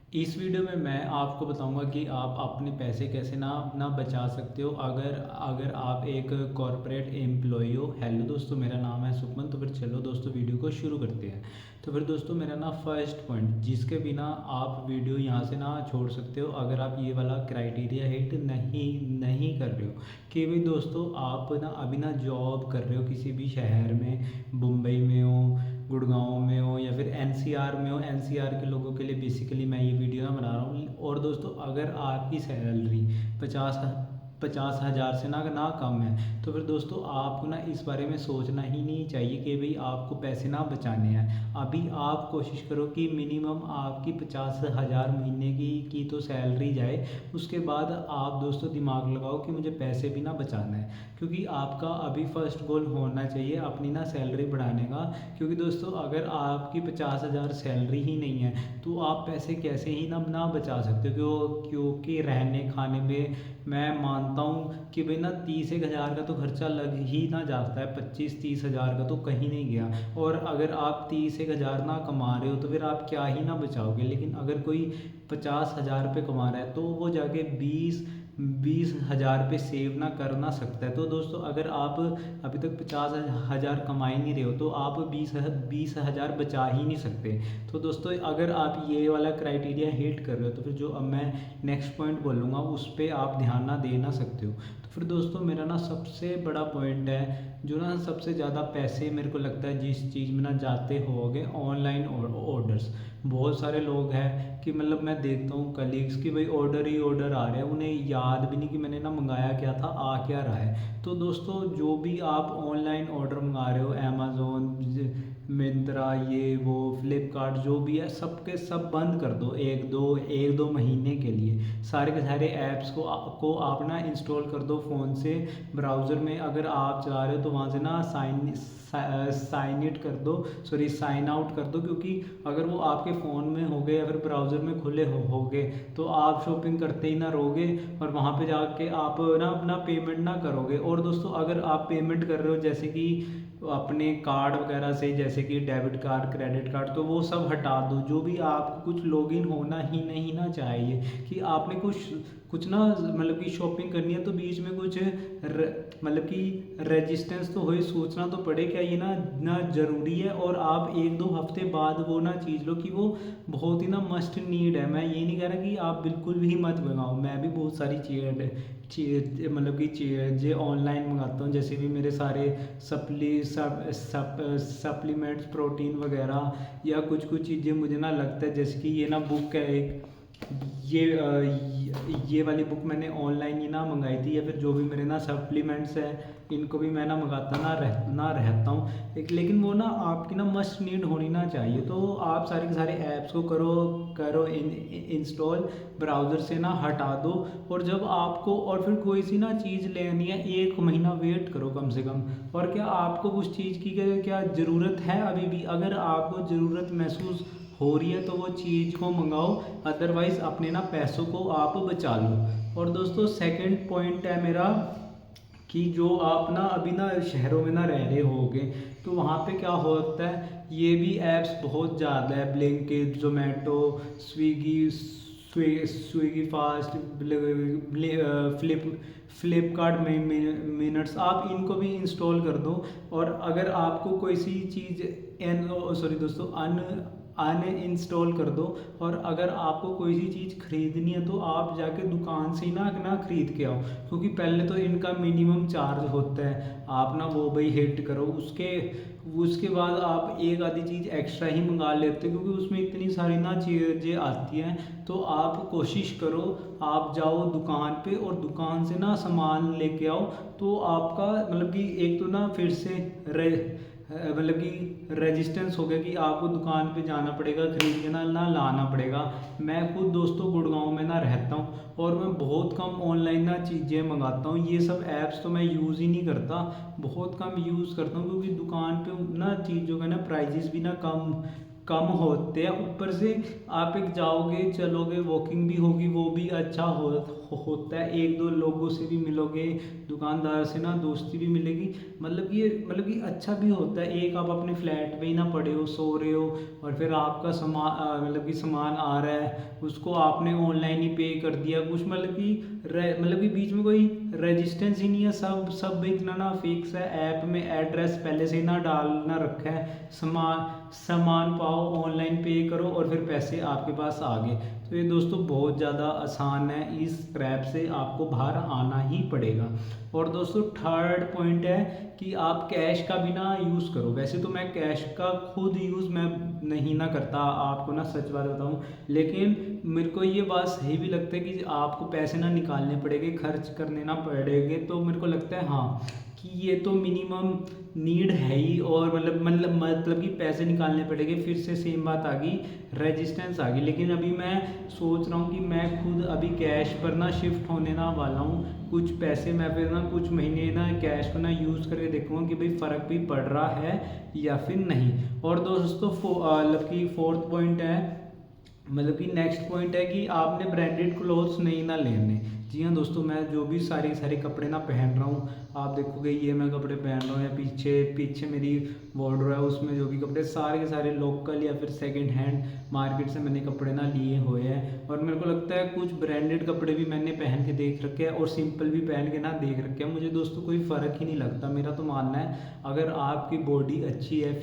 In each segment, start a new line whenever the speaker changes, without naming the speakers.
इस वीडियो में मैं आपको बताऊंगा कि आप अपने पैसे कैसे ना ना बचा सकते हो अगर अगर आप एक कॉरपोरेट एम्प्लॉय हो। हेलो दोस्तों, मेरा नाम है सुखमन। तो फिर चलो दोस्तों वीडियो को शुरू करते हैं। तो फिर दोस्तों मेरा ना फर्स्ट पॉइंट जिसके बिना आप वीडियो यहाँ से ना छोड़ सकते हो, अगर आप ये वाला क्राइटेरिया हिट नहीं नहीं कर रहे हो कि भाई दोस्तों आप ना अभी ना जॉब कर रहे हो किसी भी शहर में, मुंबई में हो, गुड़गांव में हो या फिर एनसीआर में हो। एनसीआर के लोगों के लिए बेसिकली मैं ये वीडियो ना बना रहा हूँ। और दोस्तों अगर आपकी सैलरी पचास पचास हज़ार से ना कम है तो फिर दोस्तों आपको ना इस बारे में सोचना ही नहीं चाहिए कि भाई आपको पैसे ना बचाने हैं। अभी आप कोशिश करो कि मिनिमम आपकी 50,000 महीने की तो सैलरी जाए। उसके बाद आप दोस्तों दिमाग लगाओ कि मुझे पैसे भी ना बचाना है, क्योंकि आपका अभी फर्स्ट गोल होना चाहिए अपनी ना सैलरी बढ़ाने का। क्योंकि दोस्तों अगर आपकी 50,000 सैलरी ही नहीं है तो आप पैसे कैसे ही ना बचा सकते हो। क्योंकि रहने खाने में मैं मानता हूँ कि भाई ना 30,000 का तो खर्चा लग ही ना जाता है, 25-30 हज़ार का तो कहीं नहीं गया। और अगर आप 30,000 ना कमा रहे हो तो फिर आप क्या ही ना बचाओगे। लेकिन अगर कोई 50,000 रुपये कमा रहा है तो वो जाके 20-20 हज़ार पे सेव ना कर ना सकता है। तो दोस्तों अगर आप अभी तक 50,000 कमा ही नहीं रहे हो तो आप 20 हज़ार बचा ही नहीं सकते। तो दोस्तों अगर आप ये वाला क्राइटेरिया हिट कर रहे हो तो फिर जो अब मैं नेक्स्ट पॉइंट बोलूँगा उस पर आप ध्यान ना दे ना सकते हो। तो फिर दोस्तों मेरा ना सबसे बड़ा पॉइंट है जो ना सबसे ज़्यादा पैसे मेरे को लगता है जिस चीज़ में ना जाते होगे, ऑनलाइन ऑर्डर्स। बहुत सारे लोग हैं कि मतलब मैं देखता हूँ कलीग्स की भाई ऑर्डर ही ऑर्डर आ रहे हैं, उन्हें याद भी नहीं कि मैंने ना मंगाया क्या था, आ क्या रहा है। तो दोस्तों जो भी आप ऑनलाइन ऑर्डर मंगा रहे हो, अमेज़ोन, मिंत्रा, ये वो फ्लिपकार्ट जो भी है, सबके सब बंद कर दो एक दो महीने के लिए। सारे के सारे ऐप्स को आप ना इंस्टॉल कर दो फ़ोन से। ब्राउज़र में अगर आप चला रहे हो तो वहाँ से ना साइन आउट कर दो। क्योंकि अगर वो आपके फ़ोन में हो गए या फिर ब्राउज़र में खुले हो गए तो आप शॉपिंग करते ही ना रहोगे और वहाँ पे जाके आप ना अपना पेमेंट ना करोगे। और दोस्तों अगर आप पेमेंट कर रहे हो जैसे कि अपने कार्ड वगैरह से, जैसे कि डेबिट कार्ड, क्रेडिट कार्ड, तो वो सब हटा दो। जो भी आपको कुछ लॉगिन होना ही नहीं ना चाहिए कि आपने कुछ कुछ ना मतलब कि शॉपिंग करनी है तो बीच में कुछ मतलब कि रेजिस्टेंस तो हो, सोचना तो पड़े क्या ये ना ना ज़रूरी है। और आप एक दो हफ्ते बाद वो ना चीज़ लो कि वो बहुत ही ना मस्ट नीड है। मैं ये नहीं कह रहा कि आप बिल्कुल भी मत मंगाओ, मैं भी बहुत सारी चीज़ मतलब कि चीज़ें ऑनलाइन मंगाता हूँ। जैसे भी मेरे सारे सप्लीमेंट्स, प्रोटीन वगैरह या कुछ कुछ चीज़ें मुझे ना लगता है, जैसे कि ये ना बुक है एक, ये वाली बुक मैंने ऑनलाइन ही ना मंगाई थी। या फिर जो भी मेरे ना सप्लीमेंट्स हैं इनको भी मैं ना मंगाता ना रहता हूँ। लेकिन वो ना आपकी ना मस्ट नीड होनी ना चाहिए। तो आप सारे के सारे ऐप्स को करो करो इंस्टॉल, ब्राउज़र से ना हटा दो। और जब आपको और फिर कोई सी ना चीज़ लेनी है, 1 महीना वेट करो कम से कम। और क्या आपको उस चीज़ की क्या ज़रूरत है अभी भी? अगर आपको ज़रूरत महसूस हो रही है तो वो चीज़ को मंगाओ, अदरवाइज़ अपने ना पैसों को आप बचा लो। और दोस्तों सेकंड पॉइंट है मेरा कि जो आप ना अभी ना शहरों में ना रह रहे होगे तो वहाँ पे क्या होता है, ये भी ऐप्स बहुत ज़्यादा है, Blinkit, Zomato, Swiggy, Swiggy fast, Flipkart में मिनट्स, आप इनको भी इंस्टॉल कर दो। और अगर आपको कोई सी चीज़ अन इंस्टॉल कर दो। और अगर आपको कोई सी चीज़ खरीदनी है तो आप जाके दुकान से ही ना खरीद के आओ। क्योंकि पहले तो इनका मिनिमम चार्ज होता है, आप ना वो भाई हिट करो, उसके बाद आप एक आधी चीज़ एक्स्ट्रा ही मंगा लेते हो क्योंकि उसमें इतनी सारी ना चीज़ें आती हैं। तो आप कोशिश करो, आप जाओ दुकान पे और दुकान से ना सामान लेके आओ। तो आपका मतलब कि एक तो ना फिर से मतलब कि रेजिस्टेंस हो गया कि आपको दुकान पे जाना पड़ेगा, खरीद के ना लाना पड़ेगा। मैं खुद दोस्तों गुड़गांव में ना रहता हूँ और मैं बहुत कम ऑनलाइन ना चीज़ें मंगाता हूँ। ये सब ऐप्स तो मैं यूज़ ही नहीं करता, बहुत कम यूज़ करता हूँ। क्योंकि दुकान पे ना चीज़ों का ना प्राइजेस भी ना कम होते हैं। ऊपर से आप एक जाओगे चलोगे, वॉकिंग भी होगी, वो भी अच्छा होता है। एक दो लोगों से भी मिलोगे, दुकानदार से ना दोस्ती भी मिलेगी। मतलब कि अच्छा भी होता है। एक आप अपने फ्लैट पे ही ना पड़े हो, सो रहे हो, और फिर आपका सामान मतलब कि सामान आ रहा है, उसको आपने ऑनलाइन ही पे कर दिया कुछ, मतलब कि बीच में कोई रेजिस्टेंस ही नहीं है। सब इतना ना फिक्स है। ऐप में एड्रेस पहले से ही ना डालना रखा है, सामान पाओ, ऑनलाइन पे करो और फिर पैसे आपके पास आ गए। तो ये दोस्तों बहुत ज़्यादा आसान है। इस ट्रैप से आपको बाहर आना ही पड़ेगा। और दोस्तों थर्ड पॉइंट है कि आप कैश का भी ना यूज़ करो। वैसे तो मैं कैश का खुद यूज़ मैं नहीं ना करता, आपको ना सच बात बताऊं, लेकिन मेरे को ये बात सही भी लगता है कि आपको पैसे ना निकालने पड़ेंगे, खर्च करने ना पड़ेंगे। तो मेरे को लगता है हाँ कि ये तो मिनिमम नीड है ही। और मतलब कि पैसे निकालने पड़ेंगे। फिर से सेम बात आ गई, रेजिस्टेंस आ गई। लेकिन अभी मैं सोच रहा हूँ कि मैं खुद अभी कैश पर ना शिफ्ट होने ना वाला हूँ। कुछ पैसे मैं फिर ना कुछ महीने ना कैश को ना यूज़ करके देखूँगा कि भाई फ़र्क भी पड़ रहा है या फिर नहीं। और दोस्तों मतलब कि फोर्थ पॉइंट है, मतलब कि नेक्स्ट पॉइंट है कि आपने ब्रांडेड क्लोथ्स नहीं ना लेने। जी हाँ दोस्तों, मैं जो भी सारे कपड़े ना पहन रहा हूँ, आप देखोगे ये मैं कपड़े पहन रहा हूँ या पीछे पीछे मेरी वार्डरोब है, उसमें जो भी कपड़े सारे के सारे लोकल या फिर सेकंड हैंड मार्केट से मैंने कपड़े ना लिए हुए हैं। और मेरे को लगता है कुछ ब्रांडेड कपड़े भी मैंने पहन के देख रखे हैं और सिंपल भी पहन के ना देख रखे हैं। मुझे दोस्तों कोई फ़र्क ही नहीं लगता। मेरा तो मानना है अगर आपकी बॉडी अच्छी है,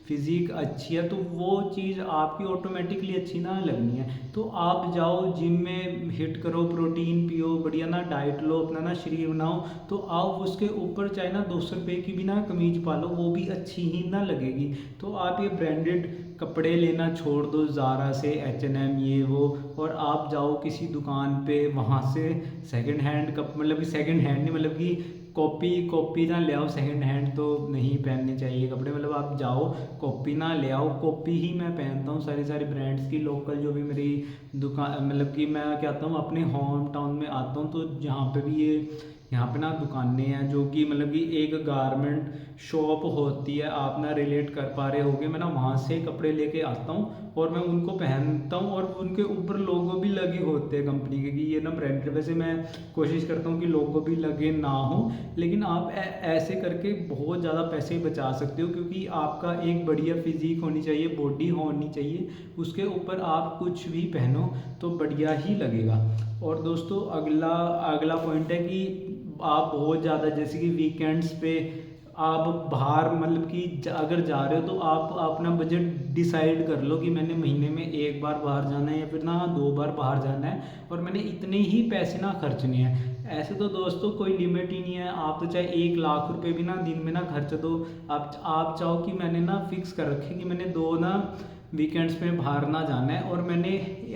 फिज़िक अच्छी है, तो वो चीज़ आपकी ऑटोमेटिकली अच्छी ना लगनी है। तो आप जाओ जिम में, हिट करो, प्रोटीन पियो, बढ़िया ना डाइट लो, अपना ना शरीर बनाओ। तो आप उसके ऊपर चाहे ना 200 रुपये की भी ना कमीज पालो, वो भी अच्छी ही ना लगेगी। तो आप ये ब्रांडेड कपड़े लेना छोड़ दो, ज़ारा से, H&M, ये वो, और आप जाओ किसी दुकान पे, वहाँ से सेकंड हैंड मतलब कि सेकंड हैंड नहीं, मतलब कि कॉपी ना ले आओ। सेकंड हैंड तो नहीं पहनने चाहिए कपड़े। मतलब आप जाओ कॉपी ना ले आओ। कॉपी ही मैं पहनता हूँ सारी ब्रांड्स की। लोकल जो भी मेरी दुकान, मतलब कि मैं क्या आता हूँ अपने होम टाउन में आता हूँ, तो जहाँ पे भी ये यहाँ पे ना दुकानें हैं जो कि मतलब कि एक गारमेंट शॉप होती है, आप ना रिलेट कर पा रहे होगे। मैं ना वहाँ से कपड़े लेके आता हूँ और मैं उनको पहनता हूँ, और उनके ऊपर लोगो भी लगे होते हैं कंपनी के कि ये ना ब्रांडेड। वैसे मैं कोशिश करता हूँ कि लोगो भी लगे ना हो, लेकिन आप ऐसे करके बहुत ज़्यादा पैसे बचा सकते हो, क्योंकि आपका एक बढ़िया फिजिक होनी चाहिए, बॉडी होनी चाहिए, उसके ऊपर आप कुछ भी पहनो तो बढ़िया ही लगेगा। और दोस्तों अगला पॉइंट है कि आप बहुत ज़्यादा, जैसे कि वीकेंड्स पे आप बाहर, मतलब कि अगर जा रहे हो तो आप अपना बजट डिसाइड कर लो कि मैंने महीने में एक बार बाहर जाना है या फिर ना 2 बार बाहर जाना है, और मैंने इतने ही पैसे ना खर्चने हैं। ऐसे तो दोस्तों कोई लिमिट ही नहीं है। आप तो चाहे 1 लाख रुपए भी ना दिन में ना खर्च दो। आप चाहो कि मैंने ना फिक्स कर रखे कि मैंने 2 ना वीकेंड्स में बाहर ना जाना है, और मैंने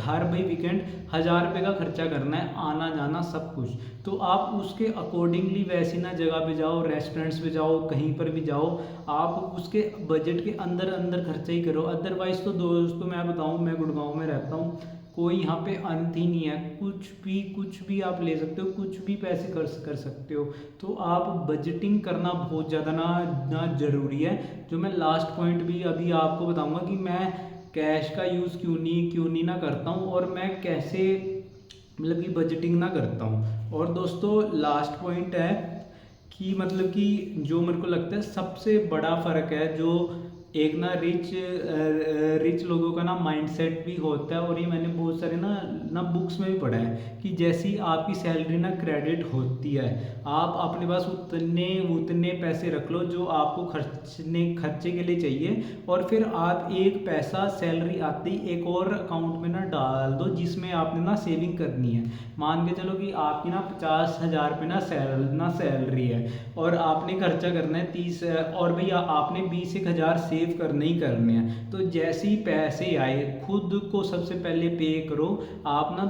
हर भाई वीकेंड 1000 रुपये का खर्चा करना है, आना जाना सब कुछ। तो आप उसके अकॉर्डिंगली वैसी ना जगह पे जाओ, रेस्टोरेंट्स पे जाओ, कहीं पर भी जाओ, आप उसके बजट के अंदर अंदर खर्चा ही करो। अदरवाइज़ तो दोस्तों मैं बताऊँ, मैं गुड़गांव में रहता हूँ, कोई यहाँ पे अंत ही नहीं है। कुछ भी आप ले सकते हो, कुछ भी पैसे खर्च कर सकते हो। तो आप बजटिंग करना बहुत ज़्यादा ना ज़रूरी है। जो मैं लास्ट पॉइंट भी अभी आपको बताऊंगा कि मैं कैश का यूज़ क्यों नहीं ना करता हूँ, और मैं कैसे मतलब कि बजटिंग ना करता हूँ। और दोस्तों लास्ट पॉइंट है कि मतलब कि जो मेरे को लगता है सबसे बड़ा फ़र्क है, जो एक ना रिच लोगों का ना माइंडसेट भी होता है। और ये मैंने बहुत सारे ना बुक्स में भी पढ़ा है कि जैसी आपकी सैलरी ना क्रेडिट होती है, आप अपने पास उतने पैसे रख लो जो आपको खर्चे के लिए चाहिए, और फिर आप एक पैसा सैलरी आती एक और अकाउंट में ना डाल दो जिसमें आपने ना सेविंग करनी है। मान के चलो कि आपकी ना 50,000 रुपये ना सैलरी है, और आपने खर्चा करना है 30, और भैया आपने 20-1 हज़ार सेव करने ही करने हैं। तो जैसे ही पैसे आए खुद को सबसे पहले पे करो। आप ना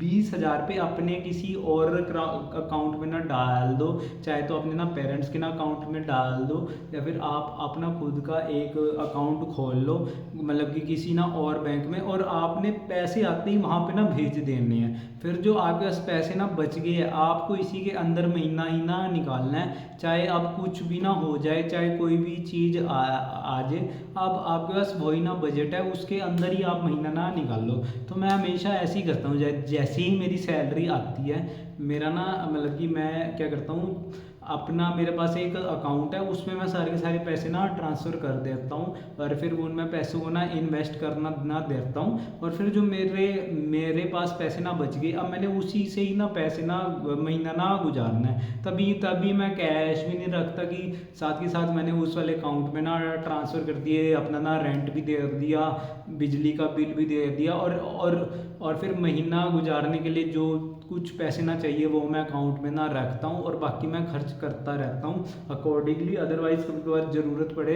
20,000 पे अपने किसी और अकाउंट में ना डाल दो, चाहे तो अपने ना पेरेंट्स के ना अकाउंट में डाल दो, या फिर आप अपना खुद का एक अकाउंट खोल लो, मतलब कि किसी ना और बैंक में, और आपने पैसे आते ही वहाँ पे ना भेज देने हैं। फिर जो आपके पास पैसे ना बच गए हैं, आपको इसी के अंदर महीना ही ना निकालना है, चाहे अब कुछ भी ना हो जाए, चाहे कोई भी चीज़ आ जाए, अब आपके पास वही ना बजट है, उसके अंदर ही आप महीना ना निकाल लो। तो मैं हमेशा ऐसे ही करता हूँ, जैसे ही मेरी सैलरी आती है, मेरा ना मतलब कि मैं क्या करता हूँ, अपना मेरे पास एक अकाउंट है, उसमें मैं सारे के सारे पैसे ना ट्रांसफ़र कर देता हूँ, और फिर उनमें पैसों को ना इन्वेस्ट करना ना देता हूँ, और फिर जो मेरे मेरे पास पैसे ना बच गए, अब मैंने उसी से ही ना पैसे ना महीना ना गुजारना है। तभी तभी मैं कैश भी नहीं रखता कि साथ के साथ मैंने उस वाले अकाउंट में ना ट्रांसफ़र कर दिए, अपना ना रेंट भी दे दिया, बिजली का बिल भी दे दिया, और फिर महीना गुजारने के लिए जो कुछ पैसे ना चाहिए वो मैं अकाउंट में ना रखता हूँ, और बाकी मैं खर्च करता रहता हूँ अकॉर्डिंगली। अदरवाइज़ कभी कभार ज़रूरत पड़े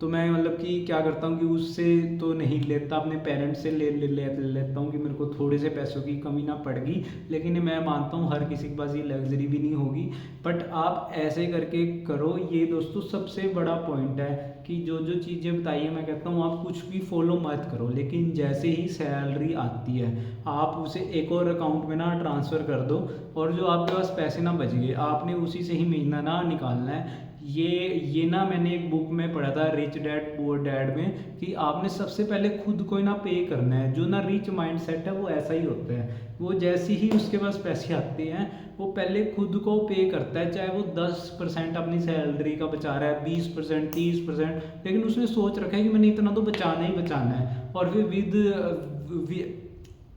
तो मैं मतलब कि क्या करता हूँ कि उससे तो नहीं लेता, अपने पेरेंट्स से ले लेता हूँ कि मेरे को थोड़े से पैसों की कमी ना पड़गी। लेकिन मैं मानता हूँ हर किसी के पास ये लग्जरी भी नहीं होगी, बट आप ऐसे करके करो। ये दोस्तों सबसे बड़ा पॉइंट है कि जो जो चीज़ें बताई है, मैं कहता हूँ आप कुछ भी फॉलो मत करो, लेकिन जैसे ही सैलरी आती है आप उसे एक और अकाउंट में ना ट्रांसफ़र कर दो, और जो आपके पास पैसे ना बच गए आपने उसी से ही महीना ना निकालना है। ये ना मैंने एक बुक में पढ़ा था, रिच डैड पुअर डैड में, कि आपने सबसे पहले खुद को ही ना पे करना है। जो ना रिच माइंडसेट है वो ऐसा ही होता है, वो जैसे ही उसके पास पैसे आते हैं वो पहले खुद को पे करता है, चाहे वो 10% अपनी सैलरी का बचा रहा है, 20%, 30%, लेकिन उसने सोच रखा है कि मैंने इतना तो बचाना ही बचाना है, और फिर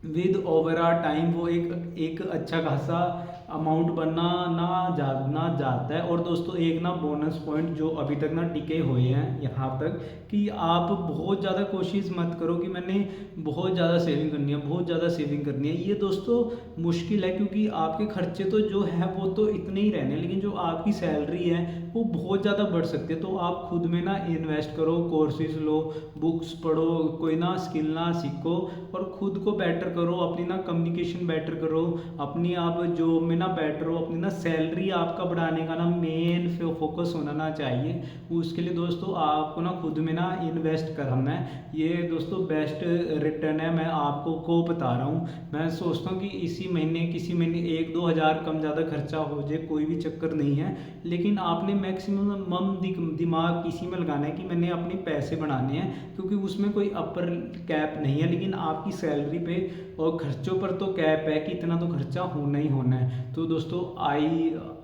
विद ओवर आ टाइम वो एक अच्छा खासा अमाउंट बनना ना जाता है। और दोस्तों एक ना बोनस पॉइंट जो अभी तक ना टिके हुए हैं यहाँ तक, कि आप बहुत ज़्यादा कोशिश मत करो कि मैंने बहुत ज़्यादा सेविंग करनी है, बहुत ज़्यादा सेविंग करनी है। ये दोस्तों मुश्किल है, क्योंकि आपके खर्चे तो जो है वो तो इतने ही रहने, लेकिन जो आपकी सैलरी है वो बहुत ज़्यादा बढ़ सकती है। तो आप खुद में ना इन्वेस्ट करो, कोर्सेज लो, बुक्स पढ़ो, कोई ना स्किल ना सीखो, और खुद को बेटर करो, अपनी ना कम्युनिकेशन बेटर करो, अपनी आप जो में ना बेटर हो, अपनी ना सैलरी आपका बढ़ाने का ना मेन फोकस होना ना चाहिए। उसके लिए दोस्तों आपको ना खुद में ना इन्वेस्ट करना है। ये दोस्तों बेस्ट रिटर्न है, मैं आपको को बता रहा हूँ। मैं सोचता हूँ कि इसी महीने किसी महीने 1-2 हज़ार कम ज़्यादा खर्चा हो जाए, कोई भी चक्कर नहीं है, लेकिन आपने मैक्सिमम दिमाग इसी में लगाना है कि मैंने अपने पैसे बढ़ाने हैं, क्योंकि उसमें कोई अपर कैप नहीं है, लेकिन आपकी सैलरी पे और खर्चों पर तो कैप है कि इतना तो खर्चा होना ही होना है। तो दोस्तों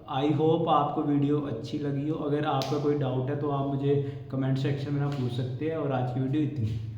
आई होप आपको वीडियो अच्छी लगी हो। अगर आपका कोई डाउट है तो आप मुझे कमेंट सेक्शन में ना पूछ सकते हैं। और आज की वीडियो इतनी।